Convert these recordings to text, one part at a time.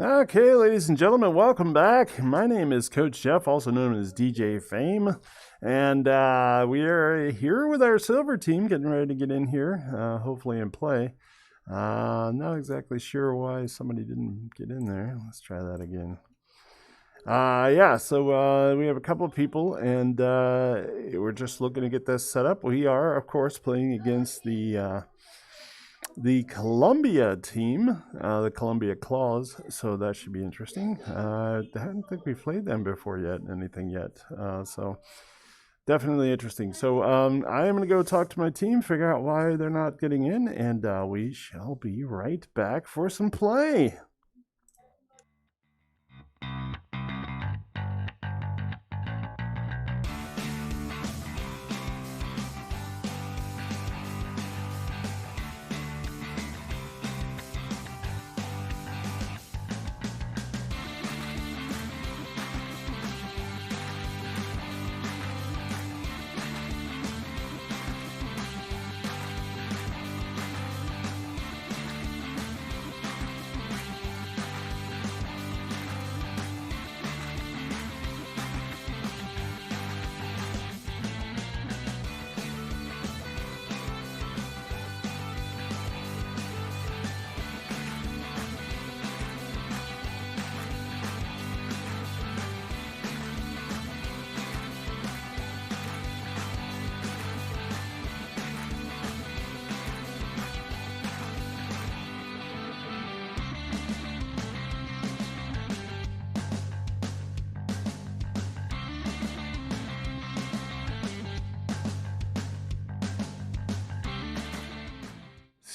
Okay, ladies and gentlemen, welcome back. My name is Coach Jeff, also known as DJ Fame, and we are here with our silver team, getting ready to get in here, hopefully and play. Not exactly sure why somebody didn't get in there. Let's try that again. So we have a couple of people, and we're just looking to get this set up. We are, of course, playing against the Columbia team, the Columbia Claws, so that should be interesting. I don't think we played them before anything yet, so definitely interesting. So I am going to go talk to my team, figure out why they're not getting in, and we shall be right back for some play.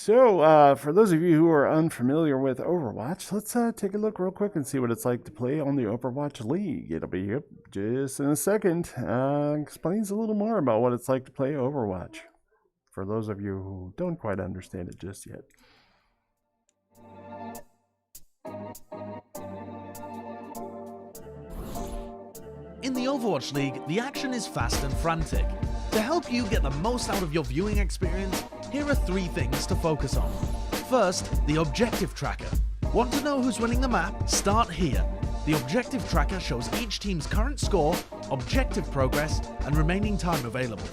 So, for those of you who are unfamiliar with Overwatch, let's take a look real quick and see what it's like to play on the Overwatch League. It'll be up just in a second. Explains a little more about what it's like to play Overwatch, for those of you who don't quite understand it just yet. In the Overwatch League, the action is fast and frantic. To help you get the most out of your viewing experience, here are 3 things to focus on. First, the objective tracker. Want to know who's winning the map? Start here. The objective tracker shows each team's current score, objective progress, and remaining time available.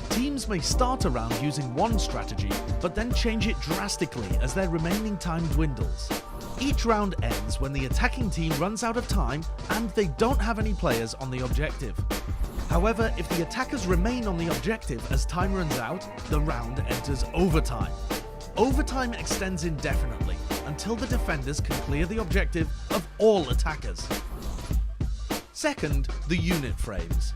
Teams may start a round using one strategy, but then change it drastically as their remaining time dwindles. Each round ends when the attacking team runs out of time and they don't have any players on the objective. However, if the attackers remain on the objective as time runs out, the round enters overtime. Overtime extends indefinitely until the defenders can clear the objective of all attackers. Second, the unit frames.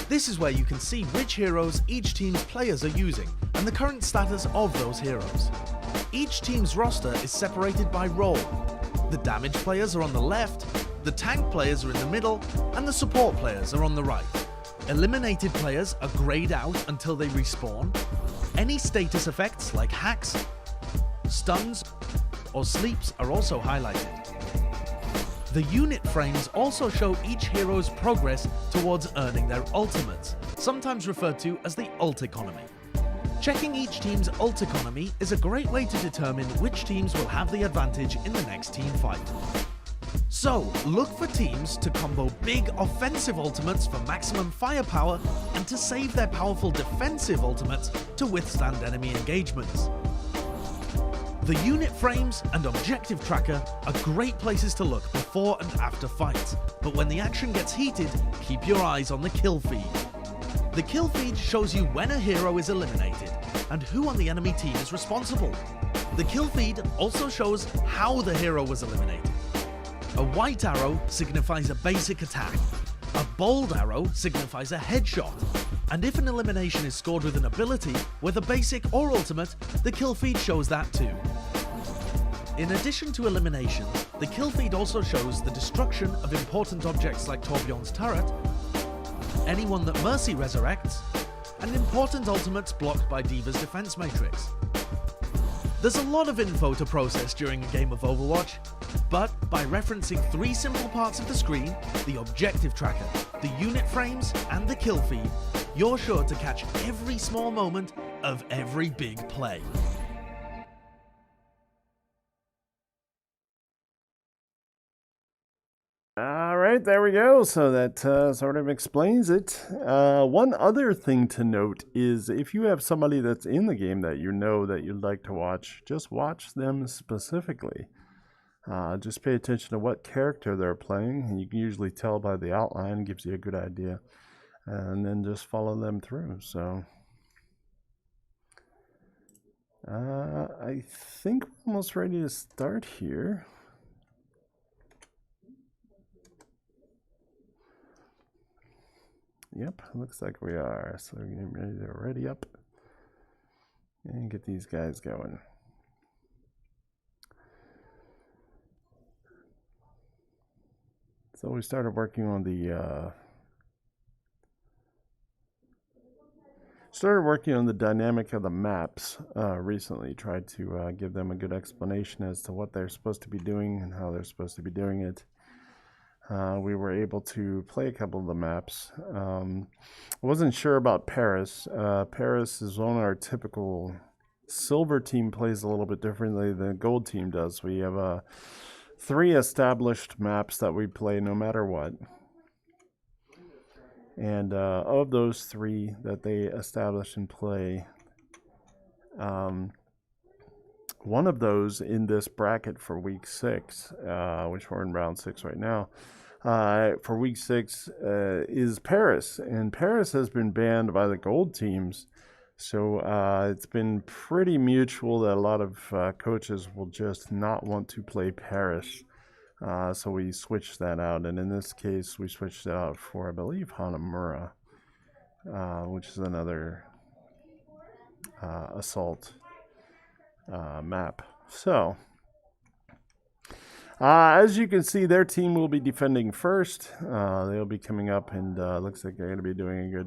This is where you can see which heroes each team's players are using and the current status of those heroes. Each team's roster is separated by role. The damage players are on the left, the tank players are in the middle, and the support players are on the right. Eliminated players are grayed out until they respawn. Any status effects like hacks, stuns, or sleeps are also highlighted. The unit frames also show each hero's progress towards earning their ultimates, sometimes referred to as the ult economy. Checking each team's ult economy is a great way to determine which teams will have the advantage in the next team fight. So, look for teams to combo big offensive ultimates for maximum firepower and to save their powerful defensive ultimates to withstand enemy engagements. The unit frames and objective tracker are great places to look before and after fights, but when the action gets heated, keep your eyes on the kill feed. The kill feed shows you when a hero is eliminated and who on the enemy team is responsible. The kill feed also shows how the hero was eliminated. A white arrow signifies a basic attack. A bold arrow signifies a headshot. And if an elimination is scored with an ability, whether basic or ultimate, the kill feed shows that too. In addition to eliminations, the kill feed also shows the destruction of important objects like Torbjorn's turret, anyone that Mercy resurrects, and important ultimates blocked by D.Va's defense matrix. There's a lot of info to process during a game of Overwatch, but by referencing 3 simple parts of the screen, the objective tracker, the unit frames, and the kill feed, you're sure to catch every small moment of every big play. right, there we go. So that sort of explains it. One other thing to note is if you have somebody that's in the game that you know that you'd like to watch, just watch them specifically. Just pay attention to what character they're playing, and you can usually tell by the outline, gives you a good idea, and then just follow them through. So I think we're almost ready to start here. Yep, looks like we are. So we're getting ready to ready up and get these guys going. So we started working on the dynamic of the maps recently. Tried to give them a good explanation as to what they're supposed to be doing and how they're supposed to be doing it. We were able to play a couple of the maps. I wasn't sure about Paris. Paris is on our typical silver team, plays a little bit differently than the gold team does. We have 3 established maps that we play no matter what. And of those 3 that they establish and play, one of those in this bracket for week 6, which we're in round 6 right now, for week 6 is Paris. And Paris has been banned by the gold teams. So it's been pretty mutual that a lot of coaches will just not want to play Paris. So we switched that out. And in this case, we switched it out for, I believe, Hanover, which is another assault map. So as you can see, their team will be defending first. They'll be coming up, and looks like they're going to be doing a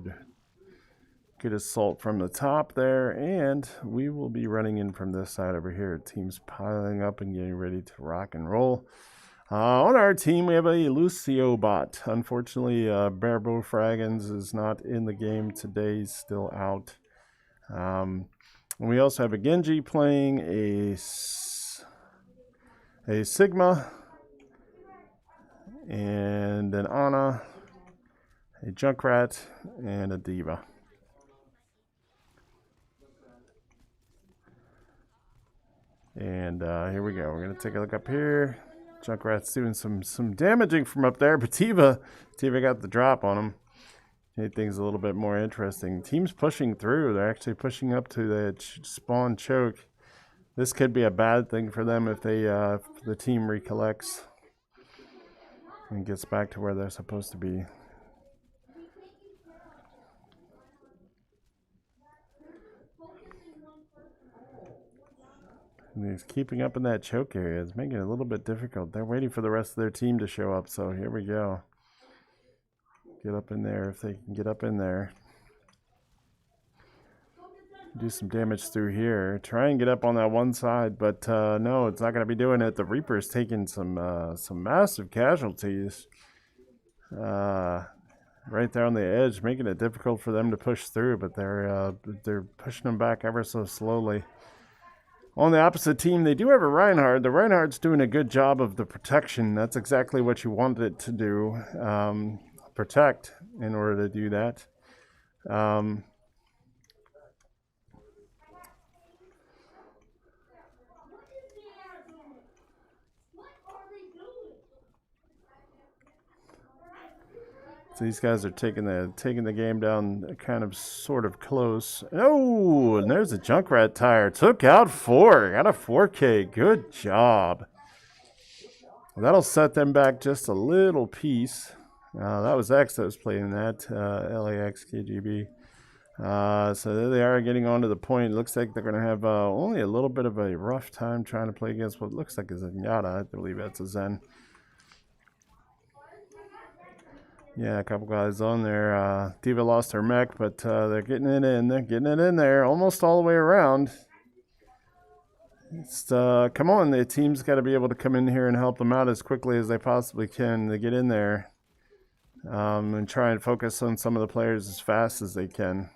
good assault from the top there, and we will be running in from this side over here. Teams piling up and getting ready to rock and roll. On our team, we have a Lucio bot. Unfortunately, Barbo Fraggins is not in the game today. He's still out. We also have a Genji playing, a Sigma, and an Ana, a Junkrat, and a Diva. And here we go. We're going to take a look up here. Junkrat's doing some damaging from up there, but Diva got the drop on him. Made things a little bit more interesting. Teams pushing through. They're actually pushing up to the spawn choke. This could be a bad thing for them if the team recollects and gets back to where they're supposed to be. And he's keeping up in that choke area. It's making it a little bit difficult. They're waiting for the rest of their team to show up, so here we go. Get up in there if they can get up in there. Do some damage through here. Try and get up on that one side, but no, it's not going to be doing it. The Reaper's taking some massive casualties right there on the edge, making it difficult for them to push through, but they're pushing them back ever so slowly. On the opposite team, they do have a Reinhardt. The Reinhardt's doing a good job of the protection. That's exactly what you wanted it to do. Protect in order to do that. So these guys are taking the game down kind of sort of close. Oh, and there's a Junkrat tire. Took out 4. Got a 4K. Good job. Well, that'll set them back just a little piece. That was X that was playing that. LAX KGB. So there they are getting onto the point. It looks like they're going to have only a little bit of a rough time trying to play against what looks like a Zenyatta. I believe that's a Zen. Yeah, a couple guys on there. Diva lost her mech, but they're getting it in. They're getting it in there, almost all the way around. It's come on, the team's got to be able to come in here and help them out as quickly as they possibly can. They get in there and try and focus on some of the players as fast as they can.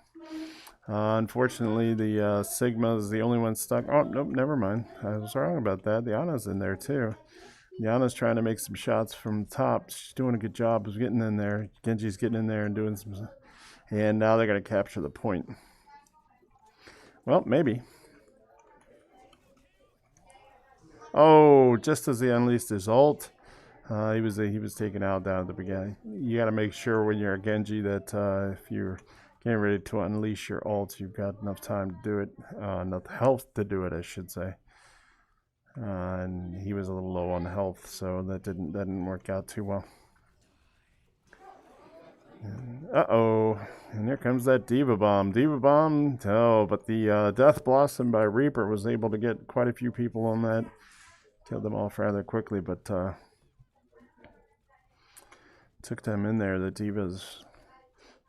Unfortunately, the Sigma is the only one stuck. Oh, nope, never mind. I was wrong about that. The Ana's in there too. Yana's trying to make some shots from the top. She's doing a good job of getting in there. Genji's getting in there and doing some... And now they're going to capture the point. Well, maybe. Oh, just as he unleashed his ult, he was taken out down at the beginning. You got to make sure when you're a Genji that if you're getting ready to unleash your ult, you've got enough time to do it, enough health to do it, I should say. And he was a little low on health, so that didn't work out too well. Uh-oh, and here comes that Diva Bomb. Diva Bomb, oh, but the Death Blossom by Reaper was able to get quite a few people on that. Killed them off rather quickly, but took them in there. The Divas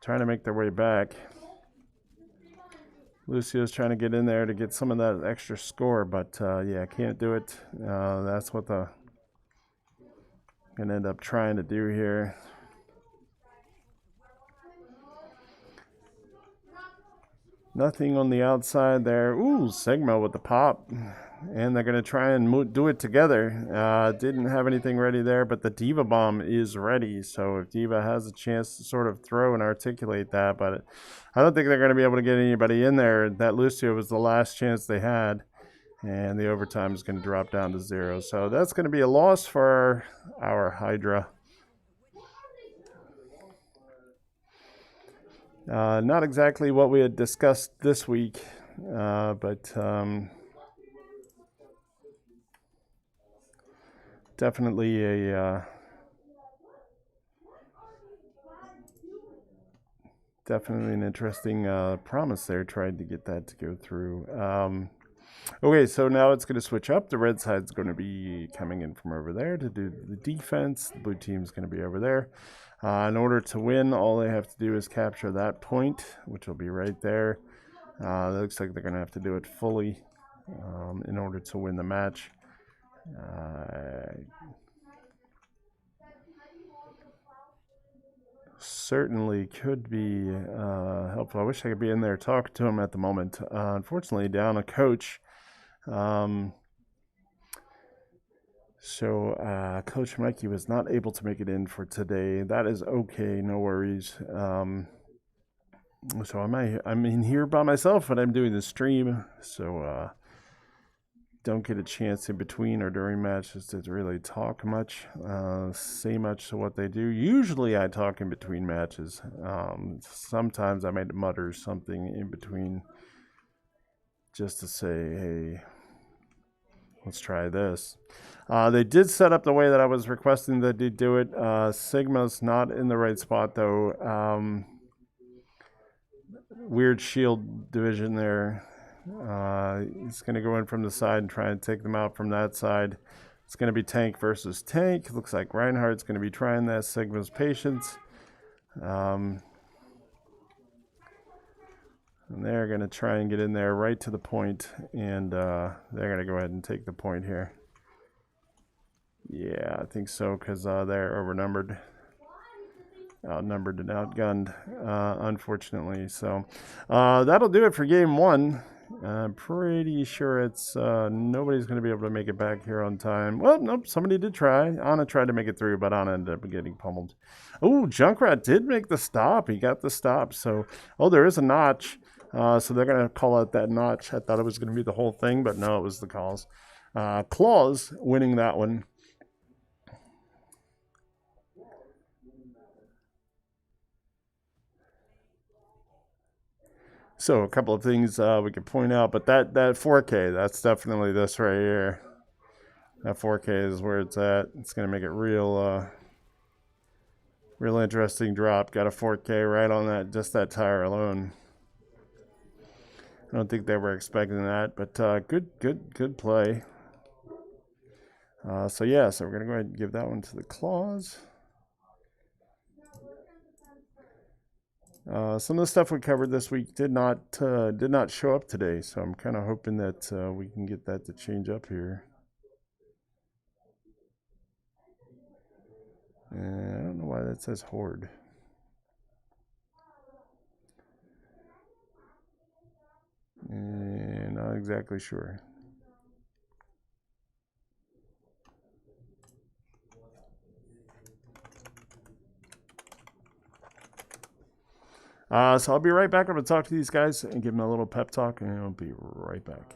trying to make their way back. Lucio's trying to get in there to get some of that extra score, but yeah, can't do it. That's what the gonna end up trying to do here. Nothing on the outside there. Ooh, Sigma with the pop. And they're going to try and do it together. Didn't have anything ready there, but the Diva Bomb is ready. So if Diva has a chance to sort of throw and articulate that, but I don't think they're going to be able to get anybody in there. That Lucio was the last chance they had. And the overtime is going to drop down to 0. So that's going to be a loss for our Hydra. Not exactly what we had discussed this week, but definitely a definitely an interesting promise there. Tried to get that to go through. Okay, so now it's going to switch up. The red side's going to be coming in from over there to do the defense. The blue team's going to be over there. In order to win, all they have to do is capture that point, which will be right there. It looks like they're going to have to do it fully in order to win the match. Certainly could be helpful. I wish I could be in there talking to him at the moment. Unfortunately, down a coach. So Coach Mikey was not able to make it in for today. That is okay, no worries. So I'm in here by myself, but I'm doing the stream, so don't get a chance in between or during matches to really talk much, say much to what they do. Usually I talk in between matches. Sometimes I might mutter something in between just to say, hey, let's try this. They did set up the way that I was requesting that they do it. Sigma's not in the right spot, though. Weird shield division there. He's going to go in from the side and try and take them out from that side. It's going to be tank versus tank. Looks like Reinhardt's going to be trying that. Sigma's patience. And they're going to try and get in there right to the point, and they're going to go ahead and take the point here. Yeah, I think so, because they're outnumbered and outgunned, unfortunately. So that'll do it for game 1. I'm pretty sure it's nobody's going to be able to make it back here on time. Well, nope, somebody did try. Anna tried to make it through, but Anna ended up getting pummeled. Oh, Junkrat did make the stop. He got the stop. So, there is a notch. So they're going to call out that notch. I thought it was going to be the whole thing, but no, it was the calls. Claws winning that one. So a couple of things we could point out, but that 4K, that's definitely this right here. That 4K is where it's at. It's going to make it real interesting drop. Got a 4K right on that, just that tire alone. I don't think they were expecting that, but good play. So yeah, so we're going to go ahead and give that one to the claws. Some of the stuff we covered this week did not show up today, so I'm kind of hoping that we can get that to change up here. I don't know why that says Horde. Not exactly sure. So I'll be right back. I'm going to talk to these guys and give them a little pep talk, and I'll be right back.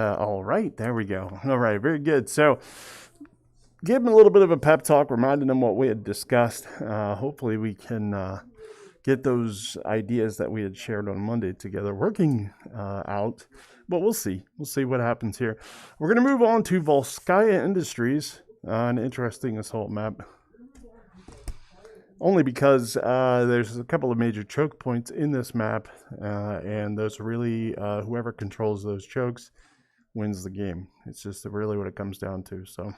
All right, there we go. All right, very good. So, give them a little bit of a pep talk, reminding them what we had discussed. Hopefully, we can get those ideas that we had shared on Monday together working out. But we'll see. We'll see what happens here. We're going to move on to Volskaya Industries, an interesting assault map. Only because there's a couple of major choke points in this map, and those really, whoever controls those chokes wins the game. It's just really what it comes down to. So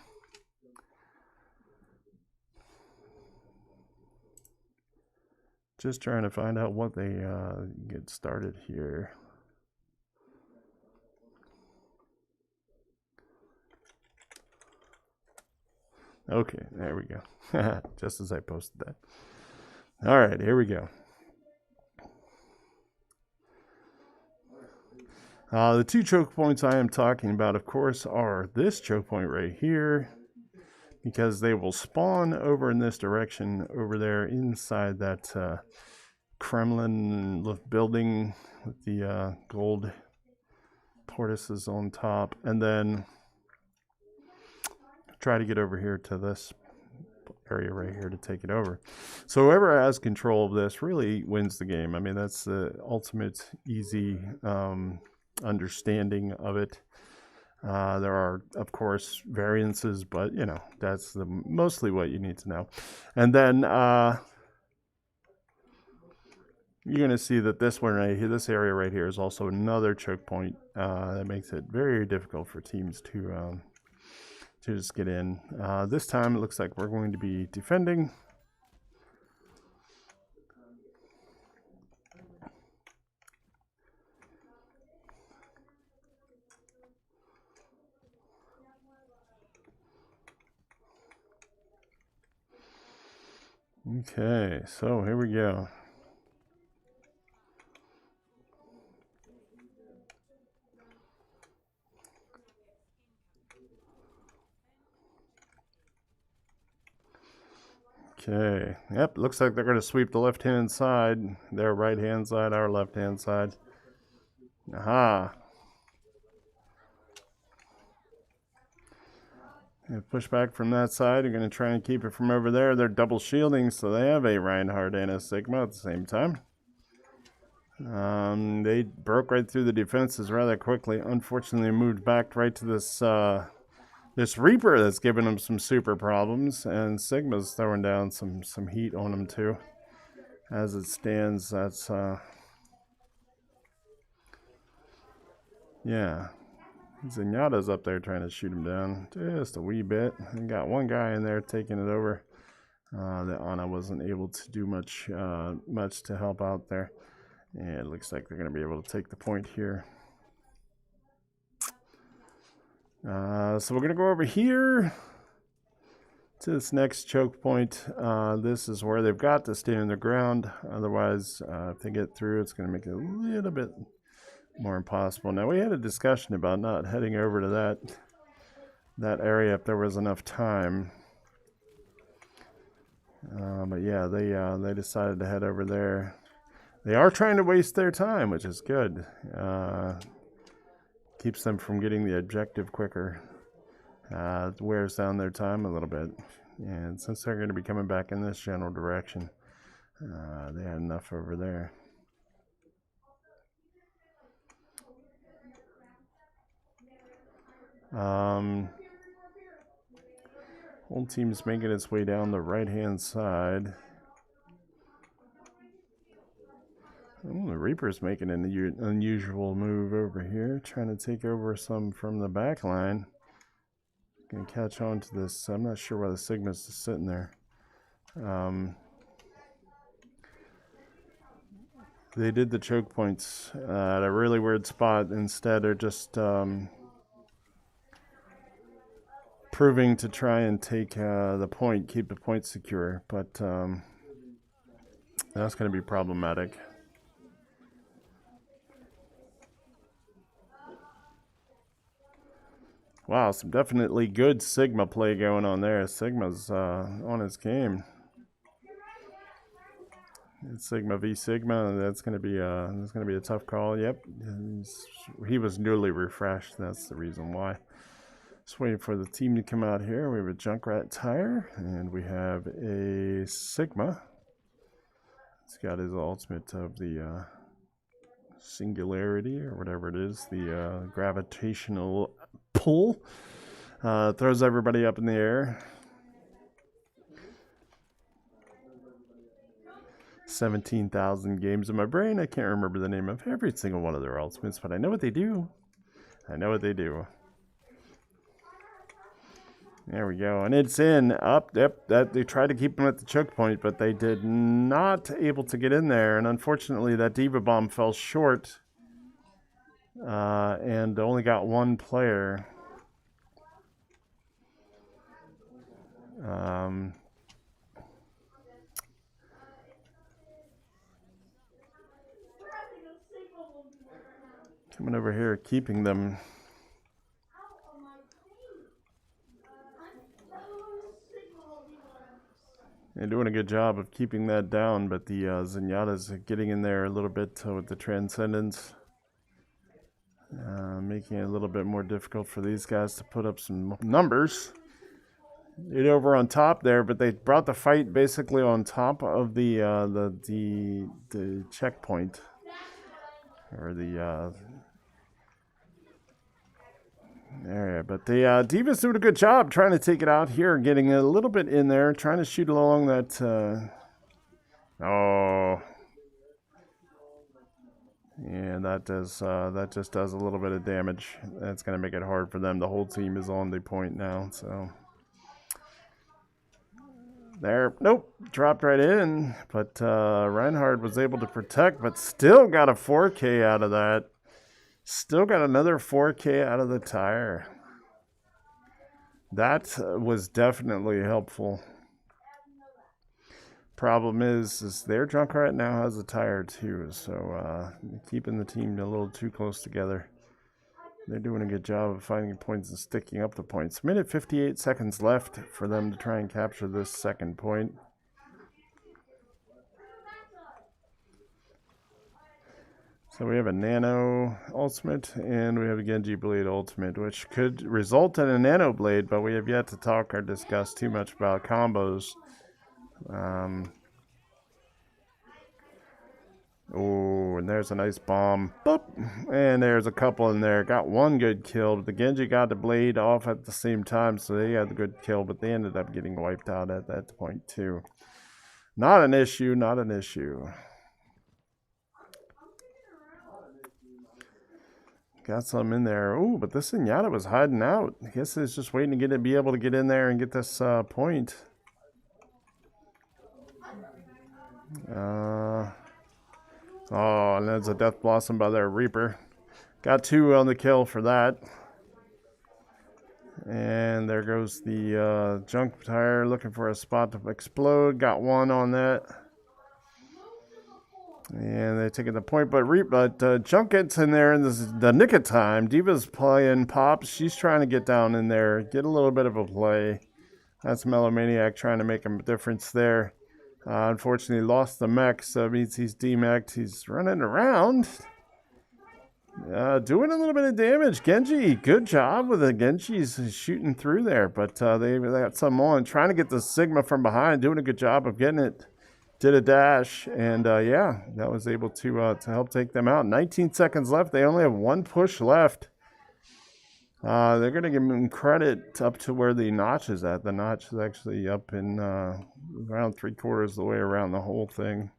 just trying to find out what they get started here. Okay, there we go. Just as I posted that. All right, here we go. The two choke points I am talking about, of course, are this choke point right here, because they will spawn over in this direction over there inside that Kremlin building with the gold portices on top, and then try to get over here to this area right here to take it over. So whoever has control of this really wins the game. I mean, that's the ultimate easy understanding of it. There are, of course, variances, but you know that's mostly what you need to know. And then you're going to see that this one right here, this area right here, is also another choke point that makes it very difficult for teams to just get in. This time, it looks like we're going to be defending. Okay, so here we go. Okay, yep, looks like they're going to sweep the left-hand side, their right-hand side, our left-hand side. Aha. Push back from that side. You're going to try and keep it from over there. They're double shielding, so they have a Reinhardt and a Sigma at the same time. They broke right through the defenses rather quickly. Unfortunately, moved back right to this this Reaper that's giving them some super problems, and Sigma's throwing down some heat on them too. As it stands, that's yeah. Zenyatta's up there trying to shoot him down just a wee bit. And got one guy in there taking it over. The Ana wasn't able to do much to help out there. And it looks like they're going to be able to take the point here. So we're going to go over here to this next choke point. This is where they've got to stand their ground. Otherwise, if they get through, it's going to make it a little bit more impossible. Now, we had a discussion about not heading over to that area if there was enough time. But yeah, they decided to head over there. They are trying to waste their time, which is good. Keeps them from getting the objective quicker. It wears down their time a little bit. And since they're going to be coming back in this general direction, they had enough over there. Whole team's making its way down the right-hand side. Oh, the Reaper's making an unusual move over here, trying to take over some from the back line. Gonna catch on to this. I'm not sure why the Sigma's just sitting there. They did the choke points at a really weird spot. Instead, they're just proving to try and take the point, keep the point secure, but that's going to be problematic. Wow, some definitely good Sigma play going on there. Sigma's on his game. It's Sigma v Sigma. That's going to be a tough call. Yep, he was newly refreshed. That's the reason why. Just waiting for the team to come out here. We have a Junkrat tire, and we have a Sigma. It's got his ultimate of the singularity, or whatever it is, the gravitational pull. Throws everybody up in the air. 17,000 games in my brain. I can't remember the name of every single one of their ultimates, but I know what they do. I know what they do. There we go, and it's in up. Yep, that they tried to keep them at the choke point, but they did not able to get in there. And unfortunately, that Diva Bomb fell short, and only got one player. Coming over here, keeping them. They're doing a good job of keeping that down, but the Zenyatta's getting in there a little bit with the Transcendence, making it a little bit more difficult for these guys to put up some numbers. It over on top there, but they brought the fight basically on top of the checkpoint, or the All right, but the Divas doing a good job trying to take it out here, getting a little bit in there, trying to shoot along that. Oh, and that just does a little bit of damage. That's going to make it hard for them. The whole team is on the point now, so there. Nope, dropped right in. But Reinhardt was able to protect, but still got a 4K out of that. Still got another 4K out of the tire. That was definitely helpful. Problem is their Junkrat now has a tire too, so keeping the team a little too close together. They're doing a good job of finding points and sticking up the points. Minute 58 seconds left for them to try and capture this second point. So we have a Nano Ultimate and we have a Genji Blade Ultimate, which could result in a Nano Blade, but we have yet to talk or discuss too much about combos. Oh, and there's a nice bomb. Boop! And there's a couple in there. Got one good kill. The Genji got the blade off at the same time, so they had the good kill, but they ended up getting wiped out at that point too. Not an issue, not an issue. Got some in there. Oh, but this Zenyatta was hiding out. I guess it's just waiting to be able to get in there and get this point. Oh, and there's a Death Blossom by their Reaper. Got 2 on the kill for that. And there goes the junk tire looking for a spot to explode. Got 1 on that. And they're taking the point, but Junk gets in there in the nick of time. Diva's playing Pops. She's trying to get down in there, get a little bit of a play. That's Melomaniac trying to make a difference there. Unfortunately, lost the mech, so it means he's demeched. He's running around, doing a little bit of damage. Genji, good job with the Genji's shooting through there, but they got some on, trying to get the Sigma from behind, doing a good job of getting it. Did a dash, and yeah, that was able to help take them out. 19 seconds left. They only have 1 push left. They're going to give them credit up to where the notch is at. The notch is actually up in around 3/4 of the way around the whole thing.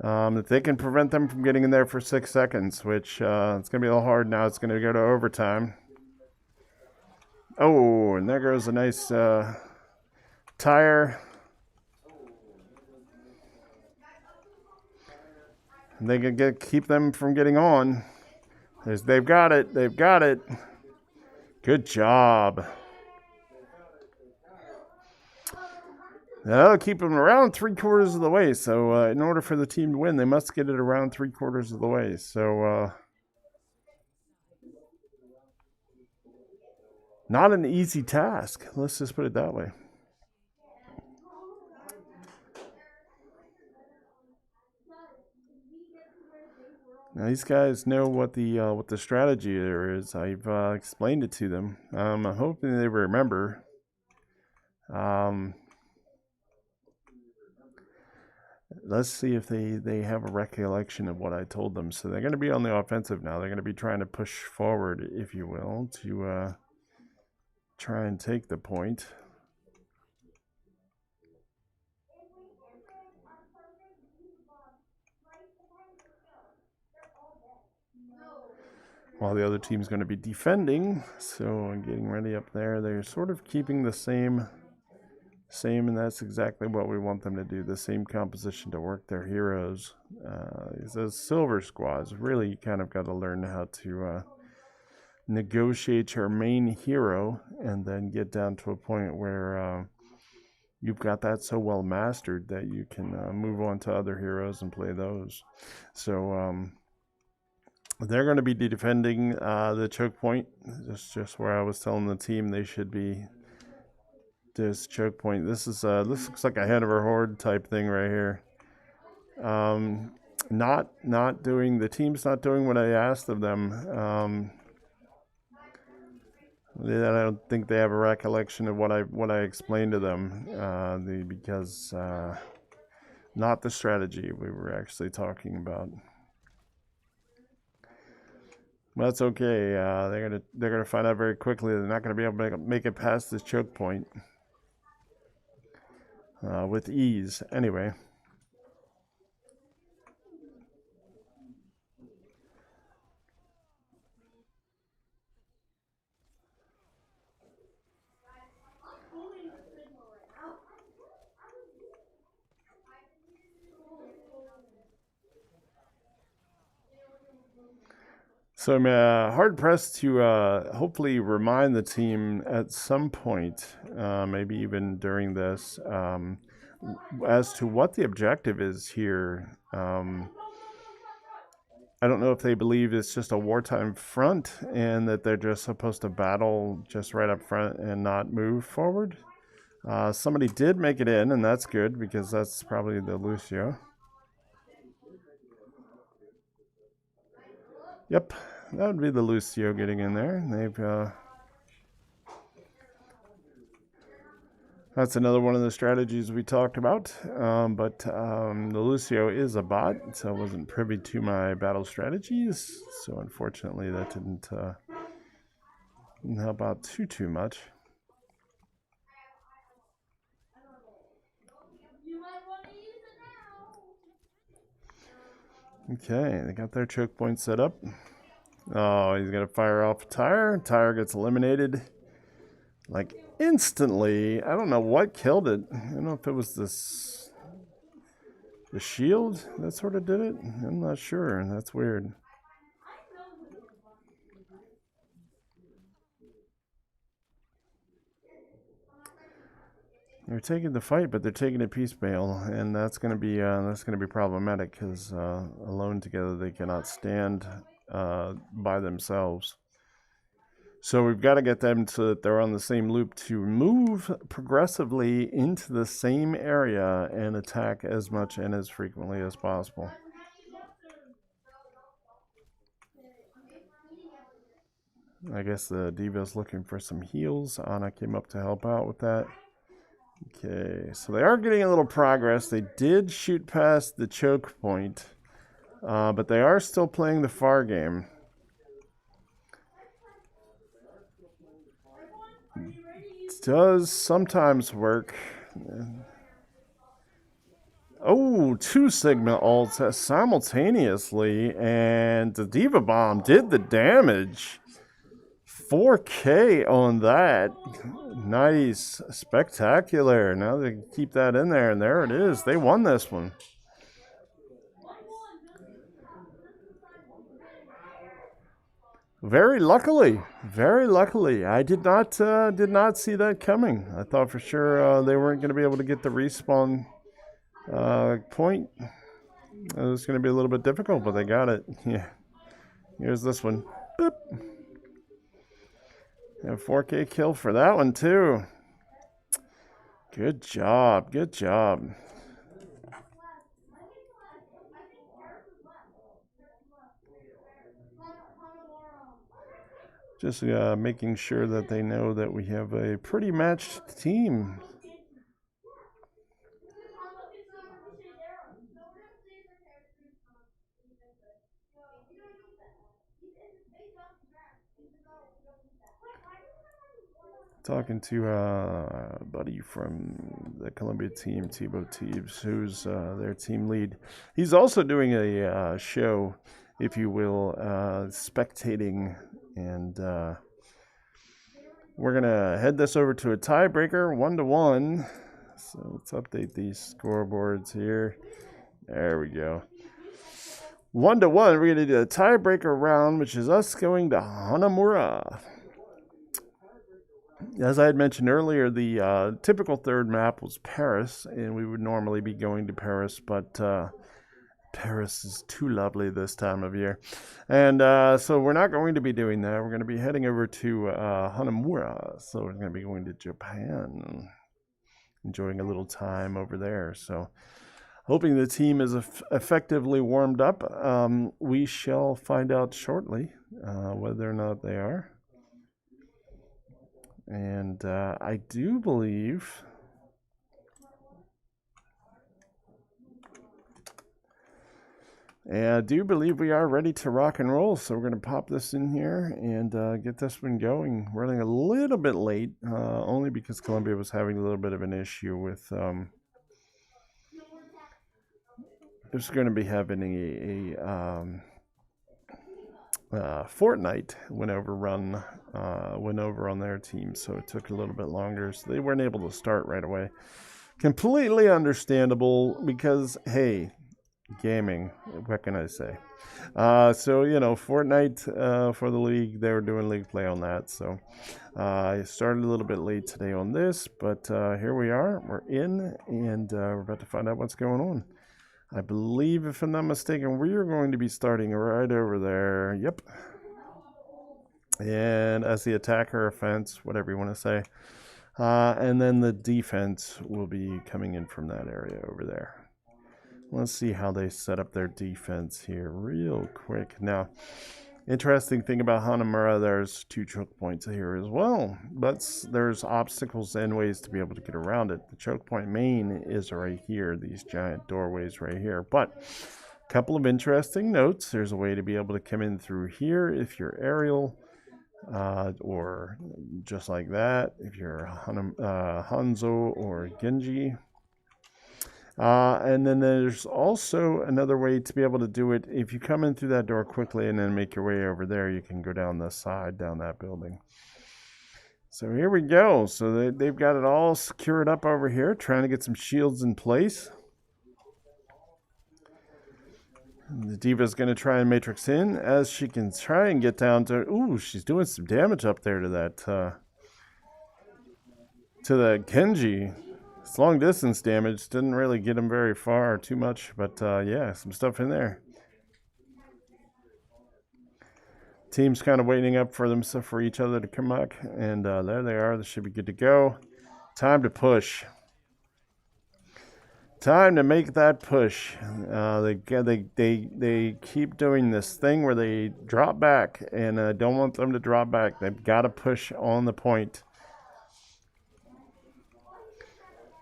If they can prevent them from getting in there for 6 seconds, which it's going to be a little hard now. It's going to go to overtime. Oh, and there goes a nice tire. They can keep them from getting on. They've got it. They've got it. Good job. That'll keep them around 3/4 of the way. So in order for the team to win, they must get it around 3/4 of the way. So not an easy task. Let's just put it that way. Now these guys know what the strategy there is. I've explained it to them. I'm hoping they remember. Let's see if they have a recollection of what I told them. So they're going to be on the offensive now. They're going to be trying to push forward, if you will, to try and take the point. While the other team's going to be defending, so getting ready up there. They're sort of keeping the same, and that's exactly what we want them to do. The same composition to work their heroes. Those silver squads really kind of got to learn how to negotiate your main hero, and then get down to a point where you've got that so well mastered that you can move on to other heroes and play those. So they're going to be defending the choke point. Just where I was telling the team they should be. This choke point. This looks like a Hanover Horde type thing right here. Not doing, the team's not doing what I asked of them. I don't think they have a recollection of what I explained to them. Because not the strategy we were actually talking about. That's okay. They're gonna find out very quickly they're not gonna be able to make it past this choke point with ease. Anyway. So I'm hard pressed to hopefully remind the team at some point, maybe even during this, as to what the objective is here. I don't know if they believe it's just a wartime front and that they're just supposed to battle just right up front and not move forward. Somebody did make it in, and that's good because that's probably the Lucio. Yep, that would be the Lucio getting in there. They've that's another one of the strategies we talked about. But the Lucio is a bot, so I wasn't privy to my battle strategies. So unfortunately, that didn't help out too much. Okay, they got their choke point set up. Oh, he's gonna fire off a tire. Tire gets eliminated like instantly. I don't know what killed it. I don't know if it was the shield that sort of did it. I'm not sure. That's weird. They're taking the fight, but they're taking it piecemeal, and that's going to be problematic because alone together they cannot stand by themselves. So we've got to get them so that they're on the same loop to move progressively into the same area and attack as much and as frequently as possible. I guess the Diva's looking for some heals. Ana came up to help out with that. Okay, so they are getting a little progress. They did shoot past the choke point, but they are still playing the far game. It does sometimes work. Oh, 2 Sigma ults simultaneously, and the Diva Bomb did the damage. 4K on that. Nice. Spectacular. Now they can keep that in there, and there it is. They won this one. Very luckily. I did not see that coming. I thought for sure they weren't going to be able to get the respawn point. It was going to be a little bit difficult, but they got it. Yeah. Here's this one. Boop. And 4K kill for that one too. Good job. Just making sure that they know that we have a pretty matched team. Talking to a buddy from the Columbia team, Tebow Teebs, who's their team lead. He's also doing a show, if you will, spectating, and we're gonna head this over to a tiebreaker, 1-1. So let's update these scoreboards here. There we go. 1-1. We're gonna do a tiebreaker round, which is us going to Hanover. As I had mentioned earlier, the typical third map was Paris, and we would normally be going to Paris, but Paris is too lovely this time of year. And so we're not going to be doing that. We're going to be heading over to Hanover. So we're going to be going to Japan, enjoying a little time over there. So hoping the team is effectively warmed up. We shall find out shortly whether or not they are. And I do believe And I do believe we are ready to rock and roll, so we're going to pop this in here and get this one going. Running a little bit late, only because Columbia was having a little bit of an issue with... There's going to be having a Fortnite went over on their team, so it took a little bit longer, so they weren't able to start right away. Completely understandable, because hey, gaming, what can I say? So you know, Fortnite for the league, they were doing league play on that, so I started a little bit late today on this, but here we are, we're in, and we're about to find out what's going on. I believe, if I'm not mistaken, we are going to be starting right over there. Yep. And as the attacker, offense, whatever you want to say. And then the defense will be coming in from that area over there. Let's see how they set up their defense here real quick. Now, interesting thing about Hanover, there's 2 choke points here as well. But there's obstacles and ways to be able to get around it. The choke point main is right here, these giant doorways right here. But a couple of interesting notes. There's a way to be able to come in through here if you're aerial. Or just like that, if you're Hanzo or Genji. And then there's also another way to be able to do it. If you come in through that door quickly and then make your way over there, you can go down the side, down that building. So here we go. So they've got it all secured up over here, trying to get some shields in place. The Diva's going to try and matrix in as she can try and get down to... Ooh, she's doing some damage up there to that Genji. It's long distance damage. Didn't really get him very far or too much, but yeah, some stuff in there. Team's kind of waiting up for them, so for each other to come back, and there they are. They should be good to go. Time to push. Time to make that push. They keep doing this thing where they drop back, and I don't want them to drop back. They've got to push on the point.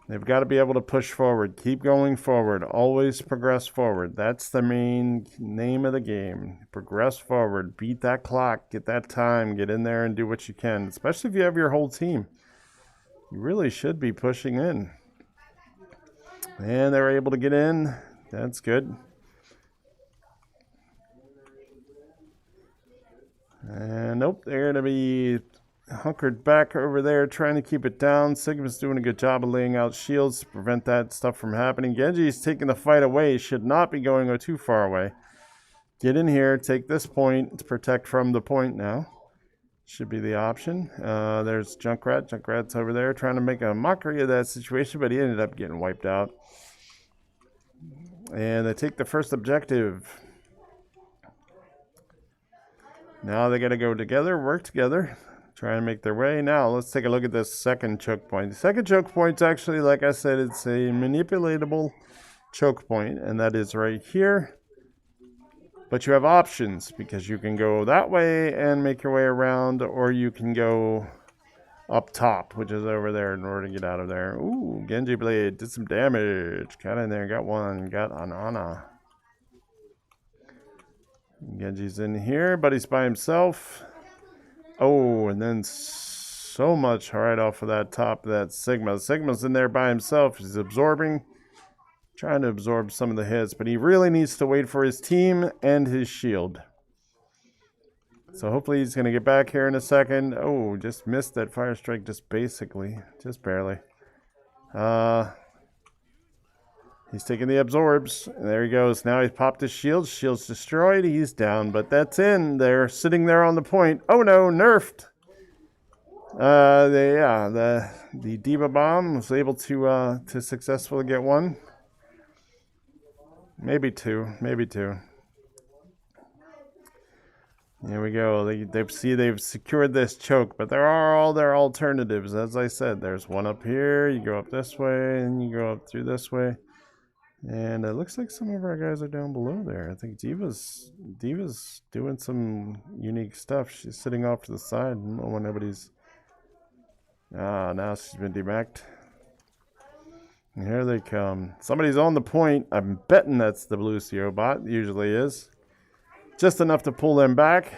They've got to be able to push forward. Keep going forward. Always progress forward. That's the main name of the game. Progress forward. Beat that clock. Get that time. Get in there and do what you can. Especially if you have your whole team. You really should be pushing in. And they were able to get in. That's good. And nope, they're going to be hunkered back over there trying to keep it down. Sigma's doing a good job of laying out shields to prevent that stuff from happening. Genji's taking the fight away. Should not be going too far away. Get in here. Take this point to protect from the point now. Should be the option. There's Junkrat. Junkrat's over there trying to make a mockery of that situation, but he ended up getting wiped out. And they take the first objective. Now they got to go together, work together, try and make their way. Now let's take a look at this second choke point. The second choke point's actually, like I said, it's a manipulatable choke point, and that is right here. But you have options, because you can go that way and make your way around, or you can go up top, which is over there, in order to get out of there. Ooh, Genji Blade did some damage. Got in there, got one, got Anana. Genji's in here, but he's by himself. Oh, and then so much right off of that top of that Sigma. Sigma's in there by himself. He's absorbing. Trying to absorb some of the hits, but he really needs to wait for his team and his shield. So hopefully he's going to get back here in a second. Oh, just missed that fire strike just basically. Just barely. He's taking the absorbs. And there he goes. Now he's popped his shield. Shield's destroyed. He's down, but that's in. They're sitting there on the point. Oh no, nerfed. The Diva Bomb was able to successfully get one. Maybe two. Here we go. They've secured this choke, but there are all their alternatives. As I said, there's one up here. You go up this way, and you go up through this way. And it looks like some of our guys are down below there. I think Diva's doing some unique stuff. She's sitting off to the side. I don't know when nobody's... now she's been demacked. Here they come. Somebody's on the point. I'm betting that's the Lucio bot. Usually is. Just enough to pull them back.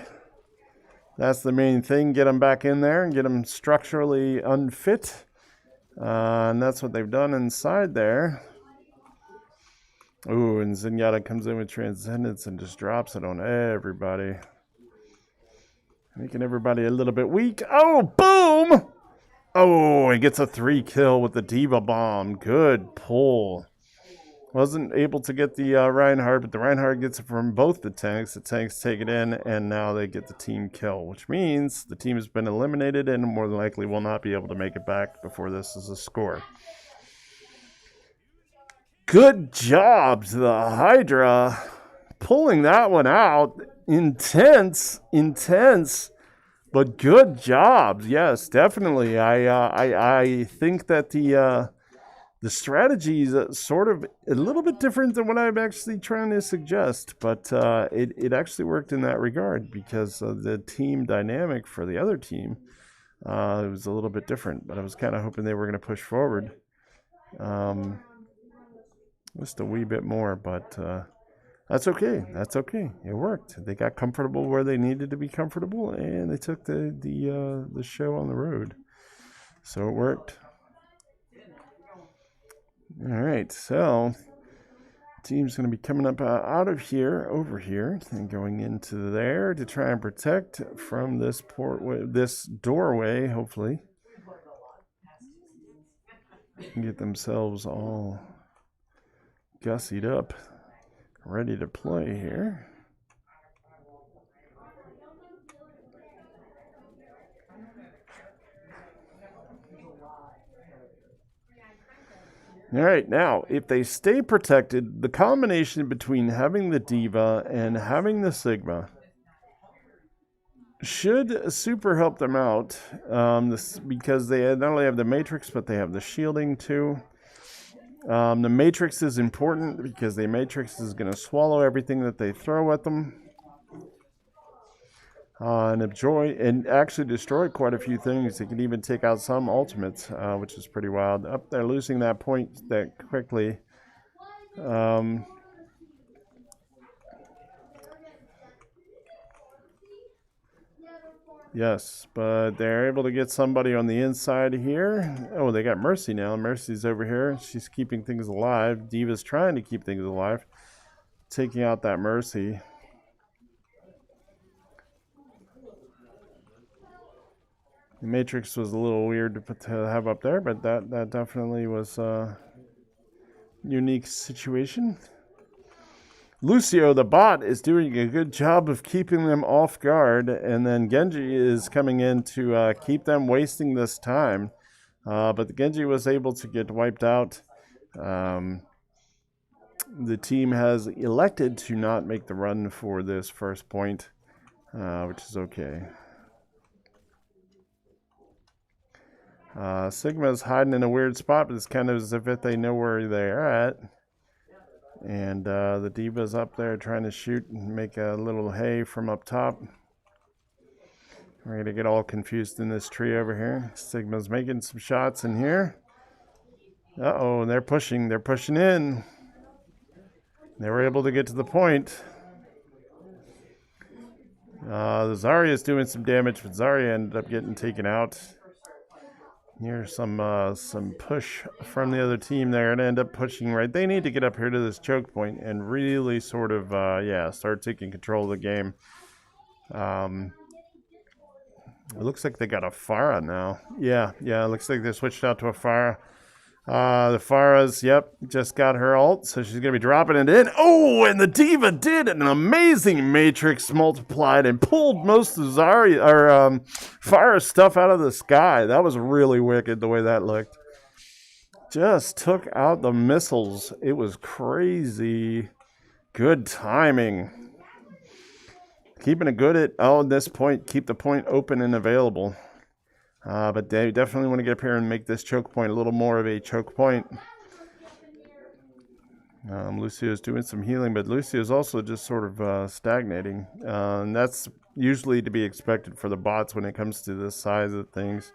That's the main thing. Get them back in there and get them structurally unfit. And that's what they've done inside there. Ooh, and Zenyatta comes in with Transcendence and just drops it on everybody. Making everybody a little bit weak. Oh, boom! Oh, he gets a 3 kill with the Diva Bomb. Good pull. Wasn't able to get the Reinhardt, but the Reinhardt gets it from both the tanks. The tanks take it in, and now they get the team kill, which means the team has been eliminated and more than likely will not be able to make it back before this is a score. Good job to the Hydra. Pulling that one out. Intense. But good job. Yes, definitely. I think that the strategy is sort of a little bit different than what I'm actually trying to suggest, but it actually worked in that regard because the team dynamic for the other team it was a little bit different, but I was kind of hoping they were going to push forward just a wee bit more, but that's okay. That's okay. It worked. They got comfortable where they needed to be comfortable, and they took the show on the road, so it worked. All right, so team's going to be coming up out of here, over here, and going into there to try and protect from this this doorway, hopefully. And get themselves all gussied up, ready to play here. All right, now, if they stay protected, the combination between having the Diva and having the Sigma should super help them out because they not only have the Matrix, but they have the shielding too. The Matrix is important because the Matrix is going to swallow everything that they throw at them. And actually destroy quite a few things. They can even take out some ultimates, which is pretty wild. Up there, losing that point that quickly. Yes, but they're able to get somebody on the inside here. Oh, they got Mercy now. Mercy's over here. She's keeping things alive. Diva's trying to keep things alive. Taking out that Mercy. The Matrix was a little weird to have up there, but that definitely was a unique situation. Lucio, the bot, is doing a good job of keeping them off guard, and then Genji is coming in to keep them wasting this time. But the Genji was able to get wiped out. The team has elected to not make the run for this first point, which is okay. Sigma's hiding in a weird spot, but it's kind of as if they know where they're at. And the Diva's up there trying to shoot and make a little hay from up top. We're going to get all confused in this tree over here. Sigma's making some shots in here. Uh-oh, they're pushing. They're pushing in. They were able to get to the point. The Zarya's doing some damage, but Zarya ended up getting taken out. Here's some push from the other team there and end up pushing right. They need to get up here to this choke point and really sort of, start taking control of the game. It looks like they got a Pharah now. Yeah, it looks like they switched out to a Pharah. The Pharah's, just got her ult, so she's going to be dropping it in. Oh, and the Diva did an amazing Matrix multiplied and pulled most of Pharah's stuff out of the sky. That was really wicked the way that looked. Just took out the missiles. It was crazy. Good timing. Keeping it good at this point. Keep the point open and available. But they definitely want to get up here and make this choke point a little more of a choke point. Lucio's doing some healing, but Lucio's also just sort of stagnating. And that's usually to be expected for the bots when it comes to this size of things.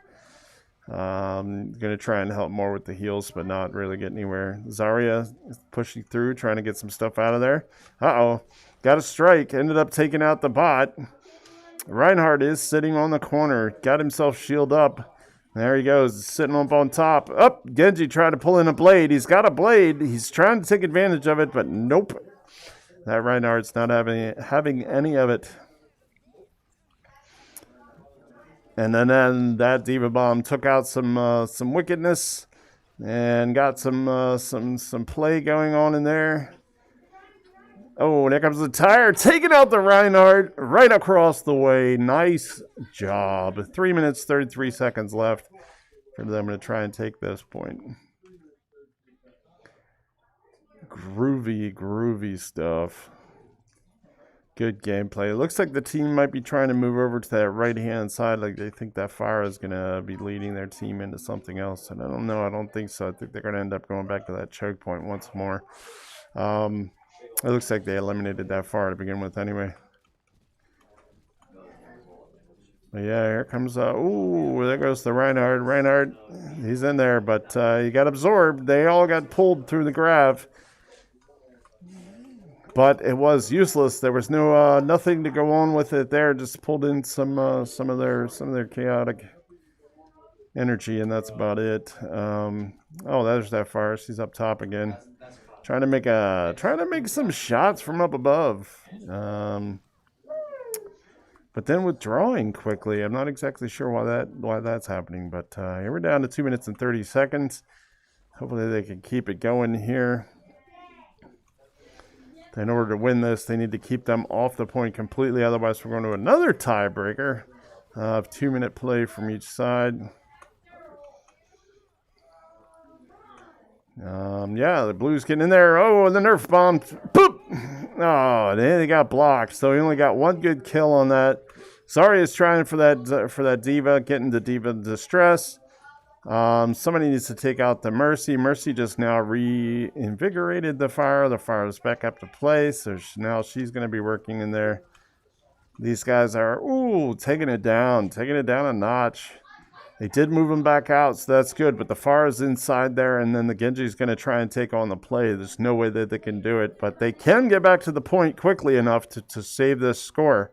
Gonna try and help more with the heals, but not really get anywhere. Zarya is pushing through, trying to get some stuff out of there. Uh-oh. Got a strike. Ended up taking out the bot. Reinhardt is sitting on the corner. Got himself shield up. There he goes, sitting up on top. Up, Genji trying to pull in a blade. He's got a blade. He's trying to take advantage of it, but nope. That Reinhardt's not having any of it. And then that Diva Bomb took out some wickedness and got some play going on in there. Oh, there comes the tire, taking out the Reinhardt right across the way. Nice job. 3 minutes, 33 seconds left for them to try and take this point. Groovy stuff. Good gameplay. It looks like the team might be trying to move over to that right-hand side. Like they think that Fire is going to be leading their team into something else. And I don't know. I don't think so. I think they're going to end up going back to that choke point once more. It looks like they eliminated that Fire to begin with anyway. But yeah, here comes... ooh, there goes the Reinhardt. Reinhardt, he's in there, but he got absorbed. They all got pulled through the grav. But it was useless. There was no nothing to go on with it there. Just pulled in some of their chaotic energy, and that's about it. Oh, there's that Fire. She's up top again, trying to make some shots from up above. But then withdrawing quickly. I'm not exactly sure why that's happening. But here we're down to 2 minutes and 30 seconds. Hopefully they can keep it going here. In order to win this, they need to keep them off the point completely. Otherwise, we're going to another tiebreaker of 2-minute play from each side. Yeah, the Blues getting in there. Oh, the Nerf bomb. Boop! Oh, they got blocked. So he only got one good kill on that. Zarya is trying for that Diva, getting the Diva distress. Somebody needs to take out the Mercy. Mercy just now reinvigorated the Fire. The Fire is back up to play, so now she's going to be working in there. These guys are, taking it down a notch. They did move him back out, so that's good, but the Fire is inside there, and then the Genji's going to try and take on the play. There's no way that they can do it, but they can get back to the point quickly enough to save this score.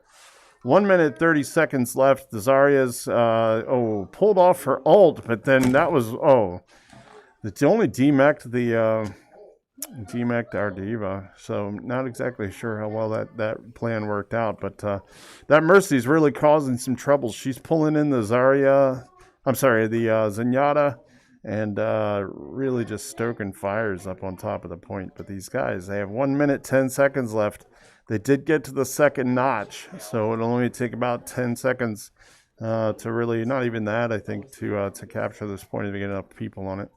1 minute, 30 seconds left. The Zarya's, pulled off her ult, but then that was, it's only demec'd demec'd our Diva. So not exactly sure how well that plan worked out, but that Mercy's really causing some trouble. She's pulling in the Zenyatta, and really just stoking fires up on top of the point. But these guys, they have 1 minute, 10 seconds left. They did get to the second notch, so it'll only take about 10 seconds to really, not even that, I think, to capture this point if we get enough people on it.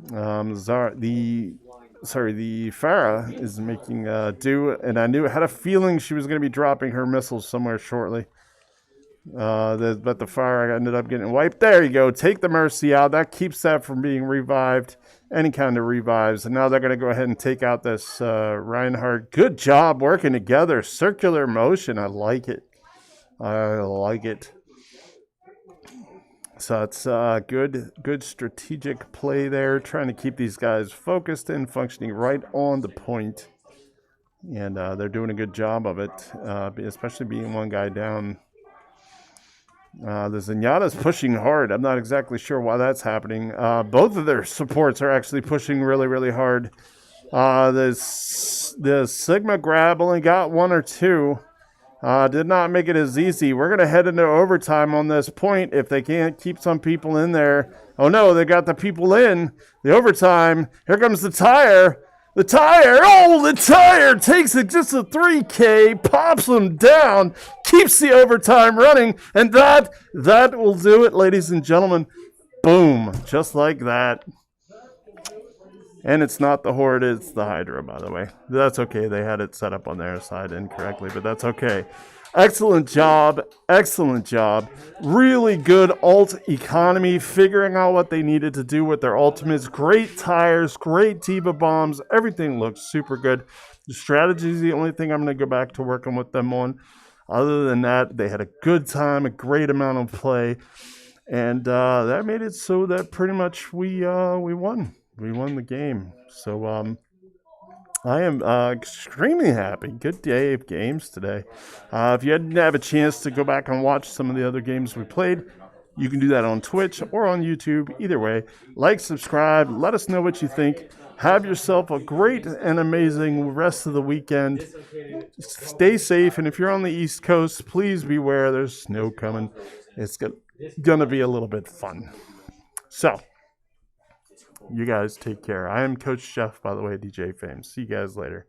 The Pharah is making do, and I had a feeling she was going to be dropping her missiles somewhere shortly. But the Fire ended up getting wiped. There you go. Take the Mercy out. That keeps that from being revived. Any kind of revives. And now they're going to go ahead and take out this Reinhardt. Good job working together. Circular motion. I like it. So it's good strategic play there. Trying to keep these guys focused and functioning right on the point. And they're doing a good job of it. Especially being one guy down. The Zenyatta's pushing hard. I'm not exactly sure why that's happening. Both of their supports are actually pushing really, really hard. The Sigma grab only got 1 or 2. Did not make it as easy. We're going to head into overtime on this point if they can't keep some people in there. Oh no, they got the people in. The overtime. Here comes the tire. The tire takes it just a 3K, pops them down, keeps the overtime running, and that will do it, ladies and gentlemen. Boom, just like that. And it's not the Horde, it's the Hydra, by the way. That's okay, they had it set up on their side incorrectly, but that's okay. Excellent job. Really good ult economy, figuring out what they needed to do with their ultimates. Great tires, great Diva bombs. Everything looks super good. The strategy is the only thing I'm going to go back to working with them on. Other than that, they had a good time, a great amount of play. And that made it so that pretty much we won. We won the game. So I am extremely happy. Good day of games today. If you didn't have a chance to go back and watch some of the other games we played, you can do that on Twitch or on YouTube. Either way, like, subscribe, let us know what you think. Have yourself a great and amazing rest of the weekend. Stay safe, and if you're on the East Coast, please beware. There's snow coming. It's gonna be a little bit fun. So, you guys take care. I am Coach Jeff, by the way, DJ Fame. See you guys later.